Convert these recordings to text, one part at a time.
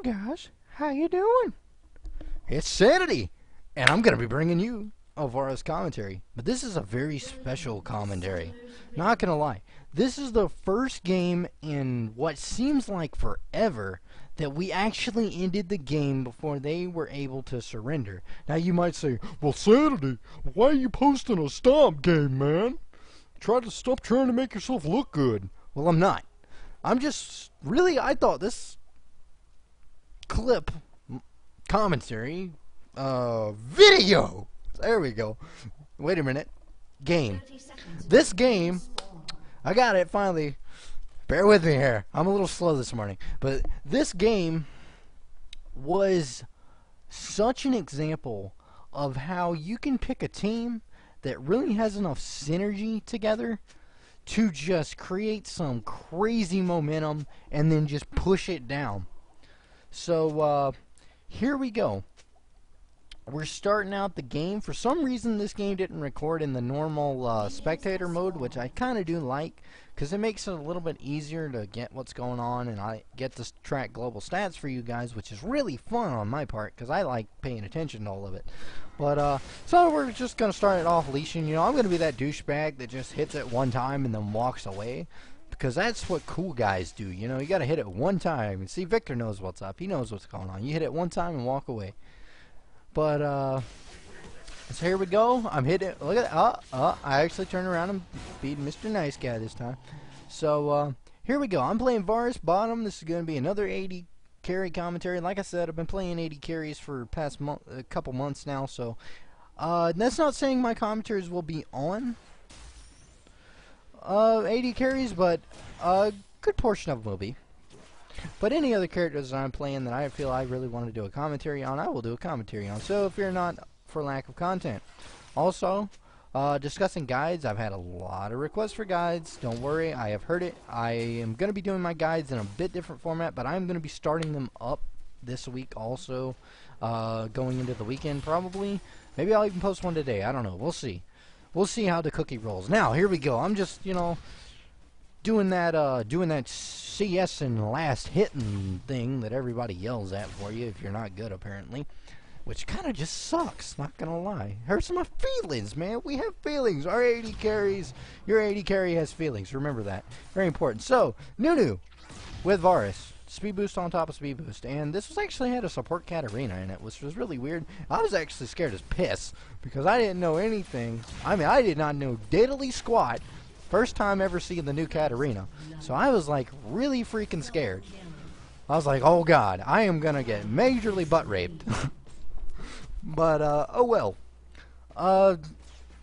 guys, how you doing? It's Sanity, and I'm gonna be bringing you a Varus commentary. But this is a very special commentary. Not gonna lie, this is the first game in what seems like forever that we actually ended the game before they were able to surrender. Now you might say, well, Sanity, why are you posting a stomp game, man? Try to stop trying to make yourself look good. Well, I'm not. I'm just really, I thought this clip commentary video, there we go, wait a minute, game, this game, I got it finally, bear with me here, I'm a little slow this morning, but this game was such an example of how you can pick a team that really has enough synergy together to just create some crazy momentum and then just push it down. So here we go. We're starting out the game. For some reason this game didn't record in the normal spectator mode, which I kind of do like, because it makes it a little bit easier to get what's going on, and I get to track global stats for you guys, which is really fun on my part, because I like paying attention to all of it. But so we're just going to start it off leashing. You know, I'm going to be that douchebag that just hits it one time and then walks away, because that's what cool guys do. You know, you got to hit it one time. And see, Victor knows what's up. He knows what's going on. You hit it one time and walk away. But so here we go. I'm hitting. Look at that. I actually turned around and beat Mr. Nice Guy this time. So here we go. I'm playing Varus bottom. This is going to be another 80 carry commentary. Like I said, I've been playing 80 carries for past a couple months now. So that's not saying my commentaries will be on 80 carries, but a good portion of them will be. But any other characters that I'm playing that I feel I really want to do a commentary on, I will do a commentary on. So fear not for lack of content. Also, discussing guides. I've had a lot of requests for guides. Don't worry, I have heard it. I am going to be doing my guides in a bit different format, but I'm going to be starting them up this week also, going into the weekend probably. Maybe I'll even post one today. I don't know. We'll see. We'll see how the cookie rolls. Now, here we go. I'm just, you know, doing that CS and last hitting thing that everybody yells at for you if you're not good, apparently. Which kind of just sucks, not gonna lie. Hurts my feelings, man. We have feelings. Our 80 carries, your 80 carry has feelings. Remember that. Very important. So, Nunu with Varus. Speed boost on top of speed boost. And this was actually had a support Katarina in it, which was really weird. I was actually scared as piss because I didn't know anything. I mean, I did not know diddly squat. First time ever seeing the new Katarina. So I was like really freaking scared. I was like, oh god, I am gonna get majorly butt raped. But oh well.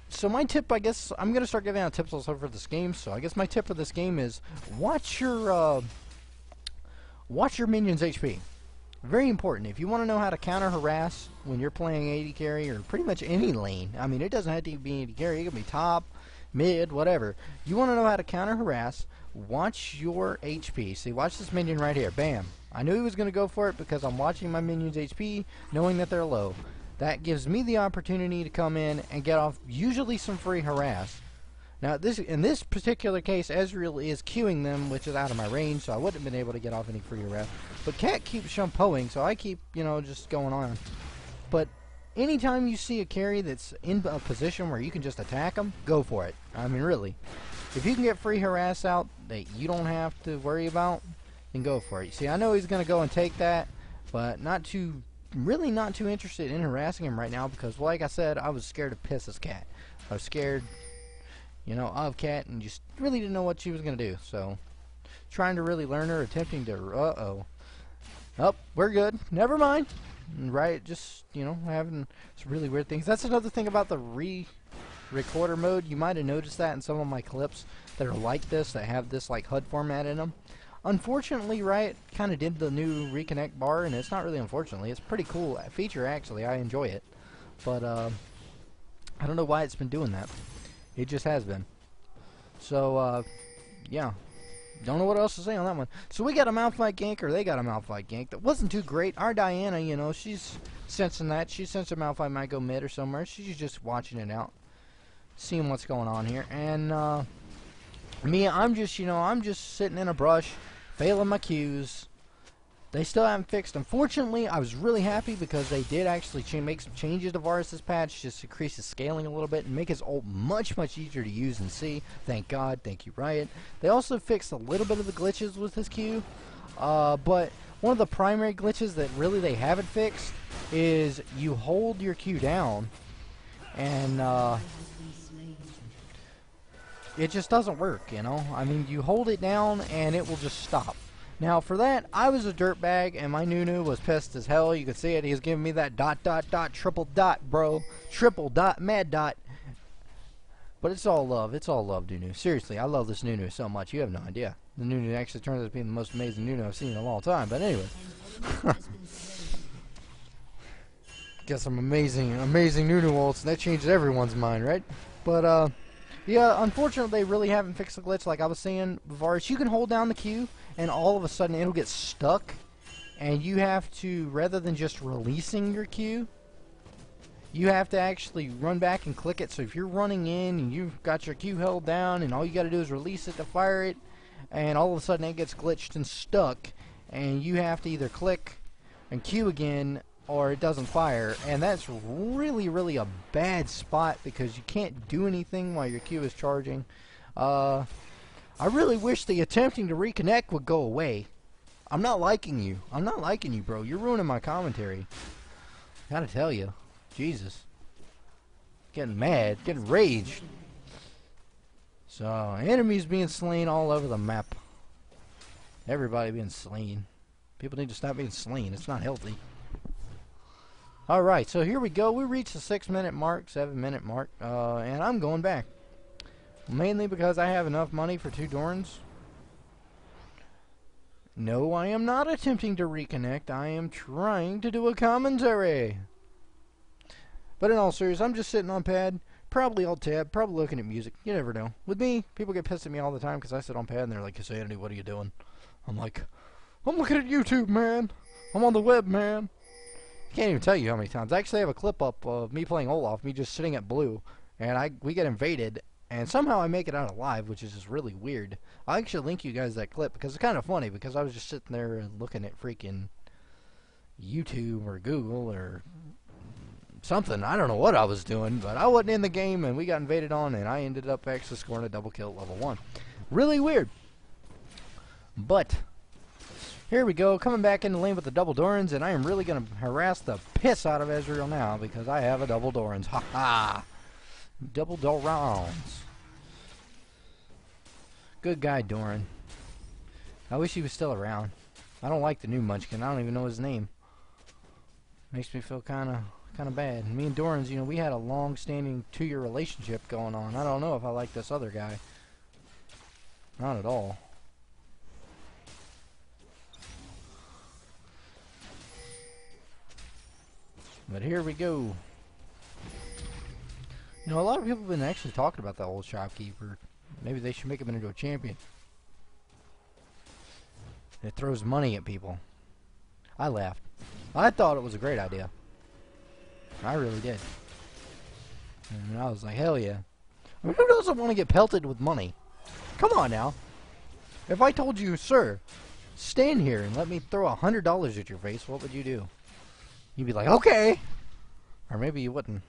So my tip, I guess I'm gonna start giving out tips also for this game. So I guess my tip for this game is watch your minions' HP. Very important. If you want to know how to counter harass when you're playing 80 carry or pretty much any lane. I mean, it doesn't have to be 80 carry. It can be top, mid, whatever. You want to know how to counter harass, watch your HP. See, watch this minion right here. Bam. I knew he was going to go for it because I'm watching my minions' HP, knowing that they're low. That gives me the opportunity to come in and get off usually some free harass. Now, in this particular case, Ezreal is queuing them, which is out of my range, so I wouldn't have been able to get off any free harass. But Cat keeps shumpoing, so I keep, you know, just going on. But anytime you see a carry that's in a position where you can just attack them, go for it. I mean, really. If you can get free harass out that you don't have to worry about, then go for it. See, I know he's going to go and take that, but really not too interested in harassing him right now because, like I said, I was scared to piss his Cat. I was scared, you know, of Cat and just really didn't know what she was going to do. So, trying to really learn her, attempting to, oh, we're good. Never mind. Right, just, you know, having some really weird things. That's another thing about the recorder mode. You might have noticed that in some of my clips that are like this, that have this like HUD format in them. Unfortunately, Riot kind of did the new reconnect bar, and it's not really unfortunately. It's a pretty cool feature, actually. I enjoy it. But, I don't know why it's been doing that. It just has been. So, yeah. Don't know what else to say on that one. So we got a Malphite gank, or they got a Malphite gank. That wasn't too great. Our Diana, you know, she's sensing that. She's sensing Malphite might go mid or somewhere. She's just watching it out. Seeing what's going on here. And, me, I'm just, you know, I'm just sitting in a brush, failing my cues, They still haven't fixed. Unfortunately, I was really happy because they did actually make some changes to Varus' patch, just to increase his scaling a little bit and make his ult much easier to use and see. Thank God. Thank you, Riot. They also fixed a little bit of the glitches with his Q, but one of the primary glitches that really they haven't fixed is you hold your Q down and it just doesn't work, you know? I mean, you hold it down and it will just stop. Now, for that, I was a dirtbag, and my Nunu was pissed as hell. You could see it. He was giving me that ... triple dot, bro. Triple dot, mad dot. But it's all love. It's all love, Nunu. Seriously, I love this Nunu so much. You have no idea. The Nunu actually turns out to be the most amazing Nunu I've seen in a long time. But anyway. Got some amazing Nunu ults, and that changes everyone's mind, right? But, yeah, unfortunately, they really haven't fixed the glitch. Like I was saying, Varus, you can hold down the Q, and all of a sudden it'll get stuck, and you have to, rather than just releasing your Q, you have to actually run back and click it. So if you're running in and you've got your Q held down, and all you got to do is release it to fire it, and all of a sudden it gets glitched and stuck, and you have to either click and Q again, or it doesn't fire, and that's really a bad spot because you can't do anything while your Q is charging. I really wish the attempting to reconnect would go away. I'm not liking you. I'm not liking you, bro. You're ruining my commentary. Gotta tell you. Jesus. Getting mad. Getting raged. So, enemies being slain all over the map. Everybody being slain. People need to stop being slain. It's not healthy. Alright, so here we go. We reached the 6-minute mark, 7-minute mark, and I'm going back. Mainly because I have enough money for 2 Dorns. No, I am not attempting to reconnect. I am trying to do a commentary. But in all seriousness, I'm just sitting on pad, probably alt-tab, probably looking at music. You never know. With me, people get pissed at me all the time because I sit on pad and they're like, "Sanity, what are you doing?" I'm like, "I'm looking at YouTube, man. I'm on the web, man." I can't even tell you how many times. I actually have a clip up of me playing Olaf, me just sitting at blue, and we get invaded, and somehow I make it out alive, which is just really weird. I'll actually link you guys that clip, because it's kind of funny, because I was just sitting there and looking at freaking YouTube or Google or something. I don't know what I was doing, but I wasn't in the game, and we got invaded on, and I ended up actually scoring a double kill at level 1. Really weird. But here we go, coming back in the lane with the double Dorans, and I am really going to harass the piss out of Ezreal now because I have a double Dorans. Ha ha! Double Dorans. Good guy, Doran. I wish he was still around. I don't like the new Munchkin. I don't even know his name. Makes me feel kind of bad. Me and Dorans, you know, we had a long-standing 2-year relationship going on. I don't know if I like this other guy. Not at all. But here we go. You know, a lot of people have been actually talking about that old shopkeeper. Maybe they should make him into a champion. It throws money at people. I laughed. I thought it was a great idea. I really did. And I was like, hell yeah. I mean, who doesn't want to get pelted with money? Come on now. If I told you, "Sir, stand here and let me throw $100 at your face," what would you do? You'd be like, "Okay." Or maybe you wouldn't.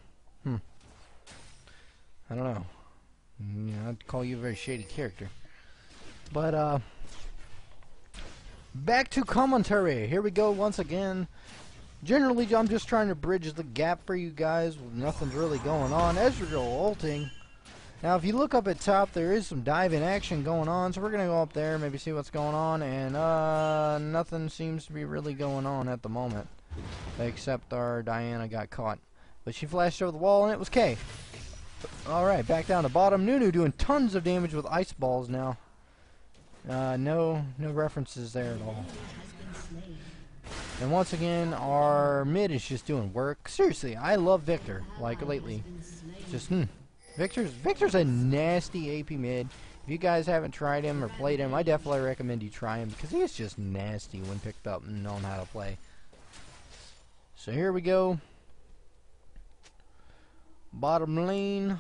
I don't know. You know, I'd call you a very shady character. But, back to commentary. Here we go once again. Generally, I'm just trying to bridge the gap for you guys. Nothing's really going on. Ezreal ulting. Now, if you look up at top, there is some dive-in action going on. So we're going to go up there, maybe see what's going on. And, nothing seems to be really going on at the moment. Except our Diana got caught. But she flashed over the wall and it was K. Alright, back down to bottom. Nunu doing tons of damage with ice balls now. No references there at all. And once again, our mid is just doing work. Seriously, I love Victor, like lately. Just, Victor's a nasty AP mid. If you guys haven't tried him or played him, I definitely recommend you try him because he is just nasty when picked up and known how to play. So here we go. Bottom lane.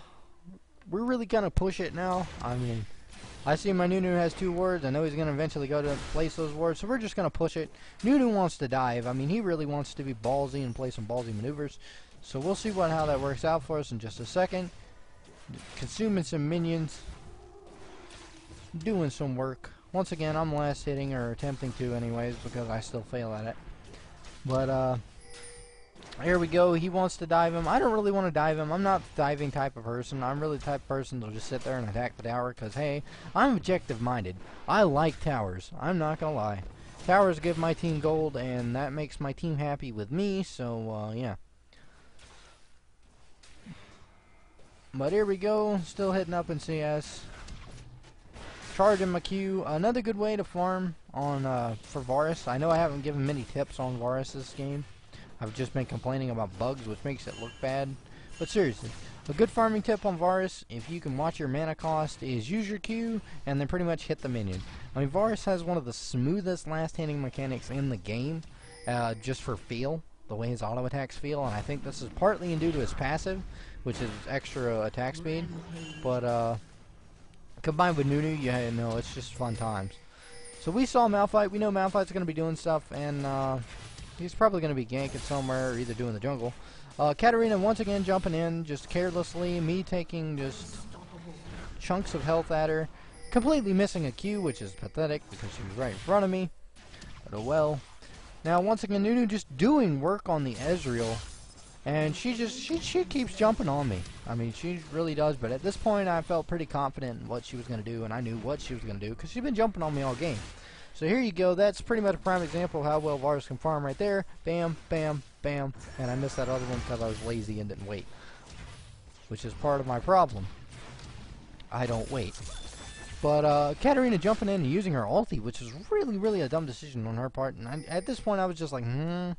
We're really gonna push it now. I mean, I see my Nunu has 2 wards. I know he's going to eventually go to place those wards, so we're just going to push it. Nunu wants to dive. I mean, he really wants to be ballsy and play some ballsy maneuvers. So we'll see how that works out for us in just a second. Consuming some minions. Doing some work. Once again, I'm last hitting, or attempting to anyways, because I still fail at it. But, here we go. He wants to dive him. I don't really want to dive him. I'm not the diving type of person. I'm really the type of person that'll just sit there and attack the tower, because, hey, I'm objective-minded. I like towers. I'm not going to lie. Towers give my team gold, and that makes my team happy with me, so, yeah. But here we go. Still hitting up in CS. Charging my Q. Another good way to farm on for Varus. I know I haven't given many tips on Varus this game. I've just been complaining about bugs, which makes it look bad. But seriously, a good farming tip on Varus, if you can watch your mana cost, is use your Q and then pretty much hit the minion. I mean, Varus has one of the smoothest last hitting mechanics in the game, just for feel, the way his auto attacks feel, and I think this is partly due to his passive, which is extra attack speed. But combined with Nunu, yeah, no, it's just fun times. So we saw Malphite. We know Malphite's going to be doing stuff, and he's probably going to be ganking somewhere or either doing the jungle. Katarina once again jumping in just carelessly. Me taking just chunks of health at her. Completely missing a Q, which is pathetic because she was right in front of me. But oh well. Now once again, Nunu just doing work on the Ezreal. And she keeps jumping on me. I mean, she really does. But at this point, I felt pretty confident in what she was going to do. And I knew what she was going to do because she's been jumping on me all game. So here you go. That's pretty much a prime example of how well Varus can farm right there. Bam, bam, bam. And I missed that other one because I was lazy and didn't wait. Which is part of my problem. I don't wait. But Katarina jumping in and using her ulti, which is really, really a dumb decision on her part. And at this point, I was just like, I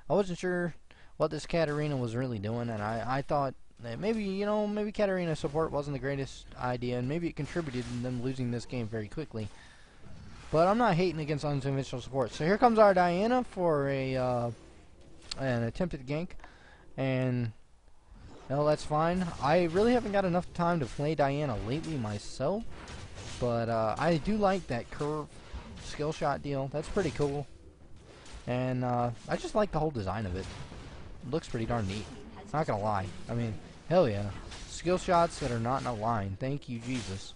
wasn't sure what this Katarina was really doing. And I thought that maybe, you know, maybe Katarina's support wasn't the greatest idea. And maybe it contributed in them losing this game very quickly. But I'm not hating against unconventional support. So here comes our Diana for an attempted gank. And, no, that's fine. I really haven't got enough time to play Diana lately myself. But I do like that curve skill shot deal. That's pretty cool. And I just like the whole design of it. It looks pretty darn neat. Not gonna lie. I mean, hell yeah. Skill shots that are not in a line. Thank you, Jesus.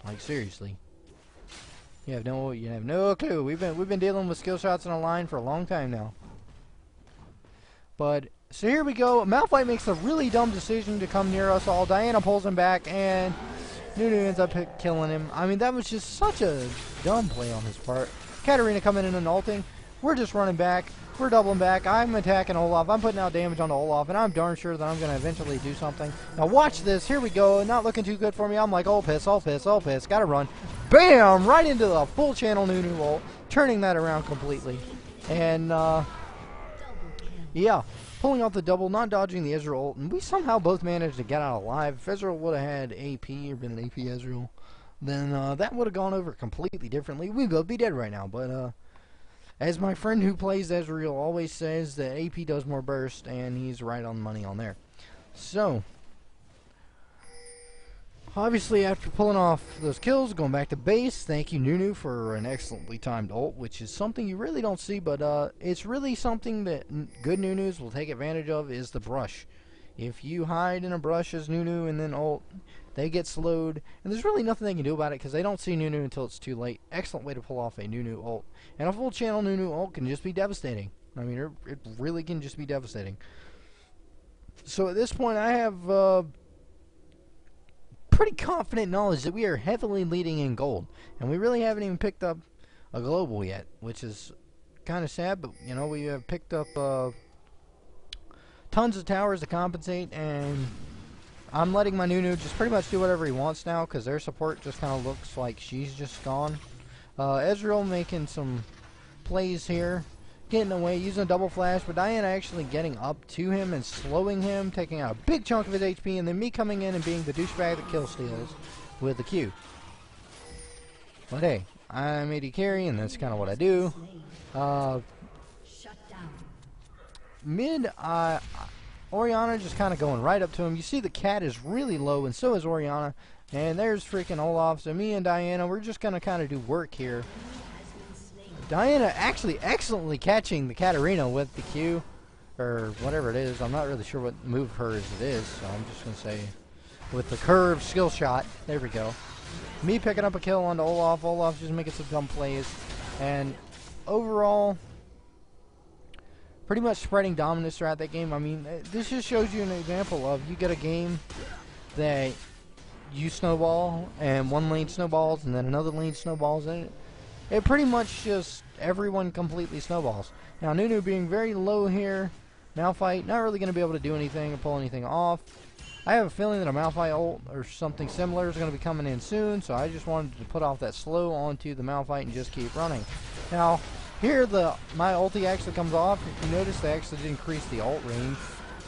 Like, seriously. You have no clue. We've been dealing with skill shots in a line for a long time now. But so here we go. Malphite makes a really dumb decision to come near us all. Diana pulls him back, and Nunu ends up killing him. I mean, that was just such a dumb play on his part. Katarina coming in and ulting. We're just running back. We're doubling back. I'm attacking Olaf. I'm putting out damage onto Olaf, and I'm darn sure that I'm going to eventually do something. Now watch this. Here we go. Not looking too good for me. I'm like, oh piss, oh piss, oh piss. Gotta run. Bam! Right into the full channel Nunu ult. Turning that around completely. And, yeah. Pulling off the double, not dodging the Ezreal ult. And we somehow both managed to get out alive. If Ezreal would have had AP or been an AP Ezreal, then that would have gone over completely differently. We'd both be dead right now. But, as my friend who plays Ezreal always says, that AP does more burst, and he's right on the money on there. So, obviously after pulling off those kills, going back to base, thank you Nunu for an excellently timed ult, which is something you really don't see, but it's really something that good Nunus will take advantage of, is the brush. If you hide in a brush as Nunu and then ult, they get slowed, and there's really nothing they can do about it because they don't see Nunu until it's too late. Excellent way to pull off a Nunu ult. And a full channel Nunu ult can just be devastating. I mean, it really can just be devastating. So at this point, I have pretty confident knowledge that we are heavily leading in gold. And we really haven't even picked up a global yet, which is kind of sad, but, you know, we have picked up tons of towers to compensate, and I'm letting my Nunu just pretty much do whatever he wants now, because their support just kind of looks like she's just gone. Ezreal making some plays here, getting away, using a double flash, but Diana actually getting up to him and slowing him, taking out a big chunk of his HP, and then me coming in and being the douchebag that kill steals with the Q. But hey, I'm AD carry, and that's kind of what I do. Mid, Orianna just kind of going right up to him. You see the cat is really low, and so is Orianna. And there's freaking Olaf. So me and Diana, we're just going to kind of do work here. Diana actually excellently catching the Katarina with the Q. Or whatever it is. I'm not really sure what move of hers it is. So I'm just going to say with the curved skill shot. There we go. Me picking up a kill onto Olaf. Olaf just making some dumb plays. And overall, pretty much spreading dominance throughout that game. I mean, this just shows you an example of you get a game that you snowball and one lane snowballs and then another lane snowballs, and it pretty much just everyone completely snowballs. Now Nunu being very low here, Malphite not really going to be able to do anything or pull anything off. I have a feeling that a Malphite ult or something similar is going to be coming in soon, so I just wanted to put off that slow onto the Malphite and just keep running. Now here my ulti actually comes off. If you notice, they actually did increase the ult range,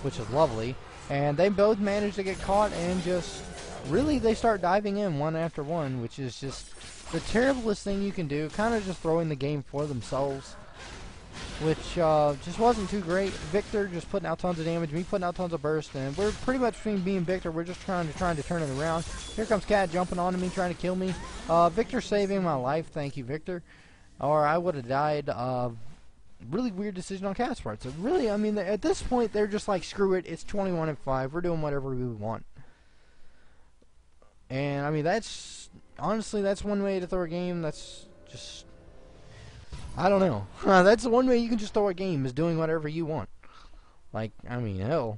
which is lovely, and they both managed to get caught and just really, they start diving in one after one, which is just the terriblest thing you can do. Kind of just throwing the game for themselves, which just wasn't too great. Victor just putting out tons of damage, me putting out tons of burst, and we're pretty much between me and Victor. We're just trying to turn it around. Here comes Cat jumping onto me, trying to kill me. Victor saving my life. Thank you, Victor. Or I would have died. Really weird decision on Cat's part. So really, I mean, at this point, they're just like, screw it. It's 21-5. We're doing whatever we want. And I mean, honestly, that's one way to throw a game. That's just, I don't know. That's the one way you can just throw a game, is doing whatever you want. Like, I mean, hell,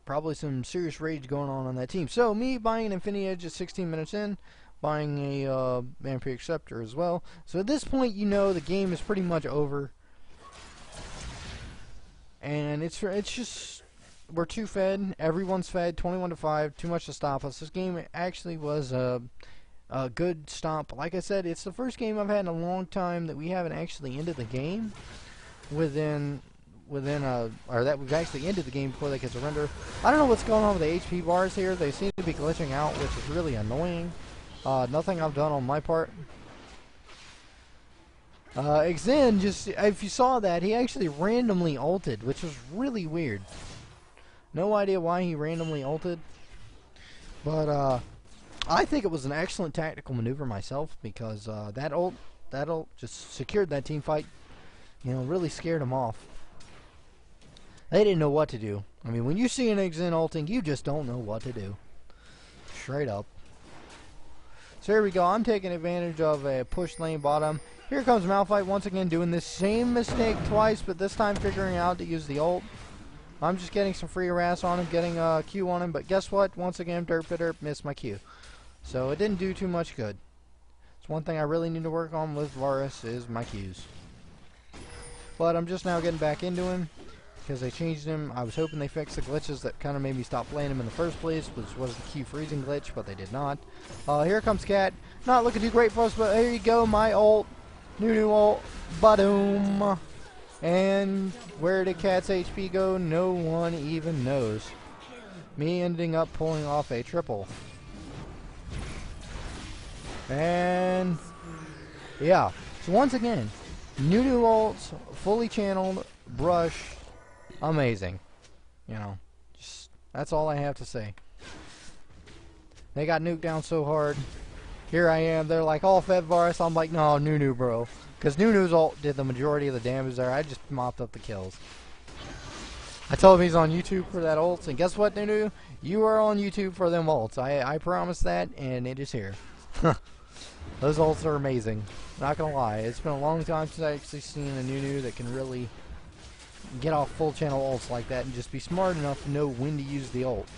probably some serious rage going on that team. So me buying an Infinity Edge at 16 minutes in, buying a Vampiric Scepter as well. So at this point, you know the game is pretty much over, and it's just, we're too fed. Everyone's fed. 21-5. Too much to stop us. This game actually was a good stomp. Like I said, it's the first game I've had in a long time that we haven't actually ended the game or that we've actually ended the game before they can surrender. I don't know what's going on with the HP bars here. They seem to be glitching out, which is really annoying. Nothing I've done on my part. Xen, just, if you saw that, he actually randomly ulted, which was really weird. No idea why he randomly ulted, but I think it was an excellent tactical maneuver myself, because that ult just secured that team fight. You know, really scared them off. They didn't know what to do. I mean, when you see an Xen ulting, you just don't know what to do. Straight up. So here we go. I'm taking advantage of a push lane bottom. Here comes Malphite once again doing this same mistake twice, but this time figuring out to use the ult. I'm just getting some free harass on him, getting a Q on him, but guess what? Once again, derp, missed my Q. So it didn't do too much good. It's one thing I really need to work on with Varus is my Qs. But I'm just now getting back into him because they changed him. I was hoping they fixed the glitches that kind of made me stop playing him in the first place, which was the Q freezing glitch, but they did not. Here comes Cat. Not looking too great for us, but here you go, my ult. Nunu ult. Ba-doom. And where did Cat's HP go? No one even knows. Me ending up pulling off a triple. And yeah. So once again, Nunu ults, fully channeled, brush, amazing. You know, just, that's all I have to say. They got nuked down so hard. Here I am, they're like, all fed Varus. I'm like, no, Nunu, bro. Because Nunu's ult did the majority of the damage there. I just mopped up the kills. I told him he's on YouTube for that ult. And guess what, Nunu? You are on YouTube for them ults. I promise that, and it is here. Those ults are amazing. Not going to lie. It's been a long time since I actually seen a Nunu that can really get off full channel ults like that and just be smart enough to know when to use the ult.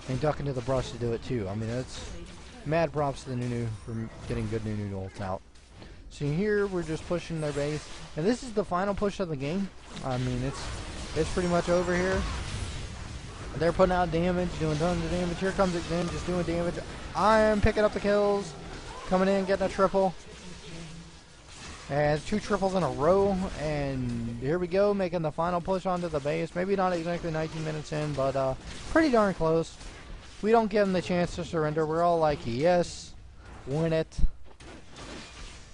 And duck into the brush to do it too. I mean, that's mad props to the Nunu for getting good Nunu ults out. So here we're just pushing their base, and this is the final push of the game. I mean, it's pretty much over here. They're putting out damage, doing tons of damage. Here comes Xen, just doing damage. I am picking up the kills, coming in, getting a triple, and 2 triples in a row. And here we go, making the final push onto the base. Maybe not exactly 19 minutes in, but pretty darn close. We don't give them the chance to surrender. We're all like, yes, win it.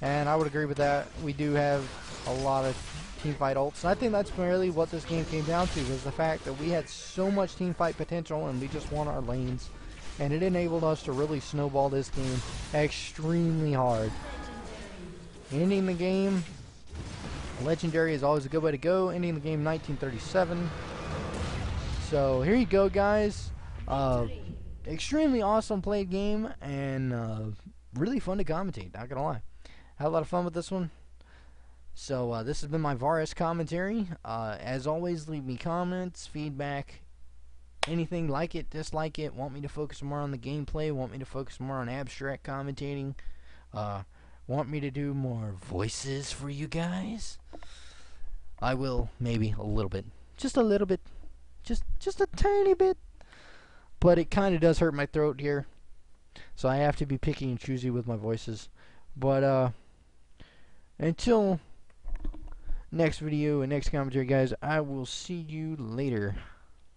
And I would agree with that. We do have a lot of teamfight ults. And I think that's really what this game came down to, was the fact that we had so much teamfight potential and we just won our lanes. and it enabled us to really snowball this game extremely hard. Ending the game, legendary is always a good way to go. Ending the game 1937. So here you go, guys. Extremely awesome played game, and really fun to commentate, not gonna lie. Had a lot of fun with this one. So this has been my Varus commentary. As always, leave me comments, feedback, anything, like it, dislike it, want me to focus more on the gameplay, want me to focus more on abstract commentating, want me to do more voices for you guys. I will, maybe a little bit, just a little bit, just a tiny bit, but it kind of does hurt my throat here, so I have to be picky and choosy with my voices. But until next video and next commentary, guys, I will see you later.